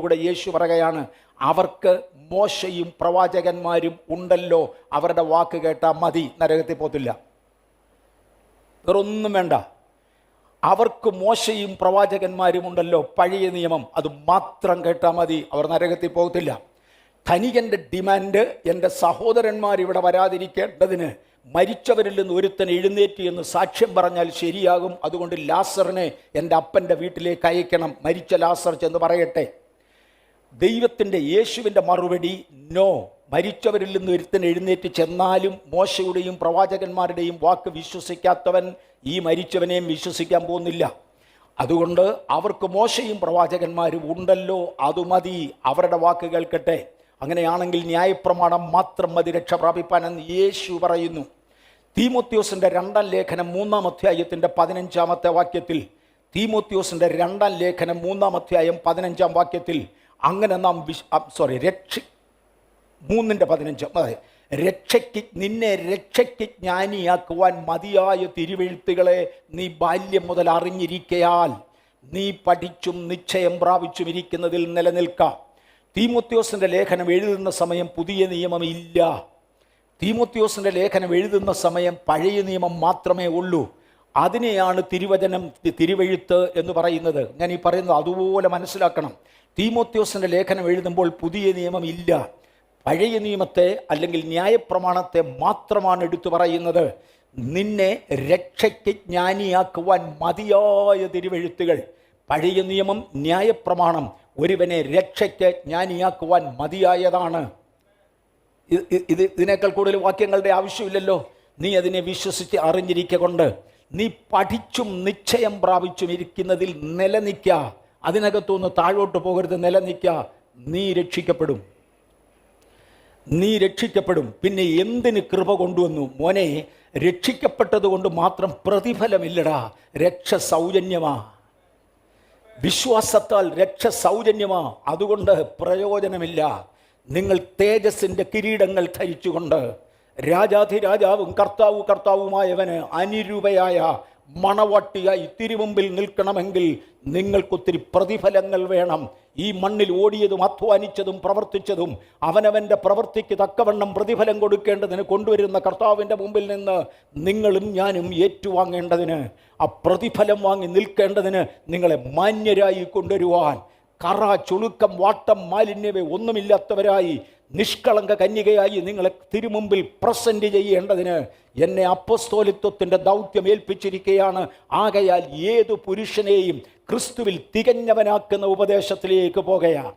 കൂടെ യേശു പറയുകയാണ്, അവർക്ക് മോശയും പ്രവാചകന്മാരും ഉണ്ടല്ലോ, അവരുടെ വാക്ക് കേട്ടാൽ മതി, നരകത്തിൽ പോകത്തില്ല. വേറൊന്നും വേണ്ട. അവർക്ക് മോശയും പ്രവാചകന്മാരും ഉണ്ടല്ലോ, പഴയ നിയമം, അത് മാത്രം കേട്ടാൽ മതി, അവർ നരകത്തിൽ പോകത്തില്ല. ധനികന്റെ ഡിമാൻഡ്, എൻ്റെ സഹോദരന്മാർ ഇവിടെ വരാതിരിക്കേണ്ടതിന് മരിച്ചവരിൽ നിന്ന് ഒരുത്തൻ എഴുന്നേറ്റ് എന്ന് സാക്ഷ്യം പറഞ്ഞാൽ ശരിയാകും. അതുകൊണ്ട് ലാസറിനെ എൻ്റെ അപ്പൻ്റെ വീട്ടിലേക്ക് അയക്കണം, മരിച്ച ലാസർ ചെന്ന് പറയട്ടെ. ദൈവത്തിൻ്റെ യേശുവിൻ്റെ മറുപടി നോ. മരിച്ചവരിൽ നിന്ന് ഒരുത്തൻ എഴുന്നേറ്റ് ചെന്നാലും മോശയുടെയും പ്രവാചകന്മാരുടെയും വാക്ക് വിശ്വസിക്കാത്തവൻ ഈ മരിച്ചവനെയും വിശ്വസിക്കാൻ പോകുന്നില്ല. അതുകൊണ്ട് അവർക്ക് മോശയും പ്രവാചകന്മാരും ഉണ്ടല്ലോ, അത് മതി, അവരുടെ വാക്ക് കേൾക്കട്ടെ. അങ്ങനെയാണെങ്കിൽ ന്യായപ്രമാണം മാത്രം മതി രക്ഷ പ്രാപിപ്പാനെന്ന് യേശു പറയുന്നു. തീമോത്തിയോസിൻ്റെ 2-ാം ലേഖനം 3-ാം അധ്യായത്തിൻ്റെ 15-ാമത്തെ വാക്യത്തിൽ, തീമോത്തിയോസിൻ്റെ 2-ാം ലേഖനം 3-ാം അധ്യായം 15-ാം വാക്യത്തിൽ, അങ്ങനെ നാം 3:15 നിന്നെ രക്ഷയ്ക്ക് ജ്ഞാനിയാക്കുവാൻ മതിയായ തിരുവെഴുത്തുകളെ നീ ബാല്യം മുതൽ അറിഞ്ഞിരിക്കയാൽ നീ പഠിച്ചും നിശ്ചയം പ്രാപിച്ചും ഇരിക്കുന്നതിൽ നിലനിൽക്കാം. തീമോത്തിയോസിൻ്റെ ലേഖനം എഴുതുന്ന സമയം പുതിയ നിയമം ഇല്ല. തീമോത്തിയോസിൻ്റെ ലേഖനം എഴുതുന്ന സമയം പഴയ നിയമം മാത്രമേ ഉള്ളൂ. അതിനെയാണ് തിരുവെഴുത്ത് എന്ന് പറയുന്നത്. ഞാൻ ഈ പറയുന്നത് അതുപോലെ മനസ്സിലാക്കണം. തീമോത്തിയോസിൻ്റെ ലേഖനം എഴുതുമ്പോൾ പുതിയ നിയമം ഇല്ല, പഴയ നിയമത്തെ അല്ലെങ്കിൽ ന്യായപ്രമാണത്തെ മാത്രമാണ് എടുത്തു പറയുന്നത്. നിന്നെ രക്ഷയ്ക്ക് ജ്ഞാനിയാക്കുവാൻ മതിയായ തിരുവെഴുത്തുകൾ, പഴയ നിയമം, ന്യായപ്രമാണം ഒരുവനെ രക്ഷയ്ക്ക് ജ്ഞാനിയാക്കുവാൻ മതിയായതാണ്. ഇതിനേക്കാൾ കൂടുതൽ വാക്യങ്ങളുടെ ആവശ്യമില്ലല്ലോ. നീ അതിനെ വിശ്വസിച്ച് അറിഞ്ഞിരിക്കൊണ്ട് നീ പഠിച്ചും നിശ്ചയം പ്രാപിച്ചും ഇരിക്കുന്നതിൽ നിലനിൽക്കുക. അതിനകത്തുനിന്ന് താഴോട്ട് പോകരുത്, നിലനിൽക്കുക. നീ രക്ഷിക്കപ്പെടും, നീ രക്ഷിക്കപ്പെടും. പിന്നെ എന്തിന് കൃപ കൊണ്ടുവന്നു മോനെ? രക്ഷിക്കപ്പെട്ടത് കൊണ്ട് മാത്രം പ്രതിഫലമില്ലടാ, രക്ഷ സൗജന്യമാ. വിശ്വാസത്താൽ രക്ഷ സൗജന്യമാ, അതുകൊണ്ട് പ്രയോജനമില്ല. നിങ്ങൾ തേജസ്സിൻ്റെ കിരീടങ്ങൾ ധരിച്ചുകൊണ്ട് രാജാധിരാജാവും കർത്താവുമായവന് അനുരൂപയായ മണവാട്ടിയായി തിരുമുമ്പിൽ നിൽക്കണമെങ്കിൽ നിങ്ങൾക്കൊത്തിരി പ്രതിഫലങ്ങൾ വേണം. ഈ മണ്ണിൽ ഓടിയതും അധ്വാനിച്ചതും പ്രവർത്തിച്ചതും അവനവൻ്റെ പ്രവൃത്തിക്ക് തക്കവണ്ണം പ്രതിഫലം കൊടുക്കേണ്ടതിന് കൊണ്ടുവരുന്ന കർത്താവിൻ്റെ മുമ്പിൽ നിന്ന് നിങ്ങളും ഞാനും ഏറ്റുവാങ്ങേണ്ടതിന്, ആ പ്രതിഫലം വാങ്ങി നിൽക്കേണ്ടതിന് നിങ്ങളെ മാന്യരായി കൊണ്ടുവരുവാൻ, കറ, ചുളുക്കം, വാട്ടം, മാലിന്യമേ ഒന്നുമില്ലാത്തവരായി നിഷ്കളങ്ക കന്യകയായി നിങ്ങളെ തിരുമുമ്പിൽ പ്രസന്റ് ചെയ്യേണ്ടതിന് എന്നെ അപ്പസ്തോലിത്വത്തിൻ്റെ ദൗത്യം ഏൽപ്പിച്ചിരിക്കുകയാണ്. ആകയാൽ ഏതു പുരുഷനെയും ക്രിസ്തുവിൽ തികഞ്ഞവനാക്കുന്ന ഉപദേശത്തിലേക്ക് പോകുകയാണ്.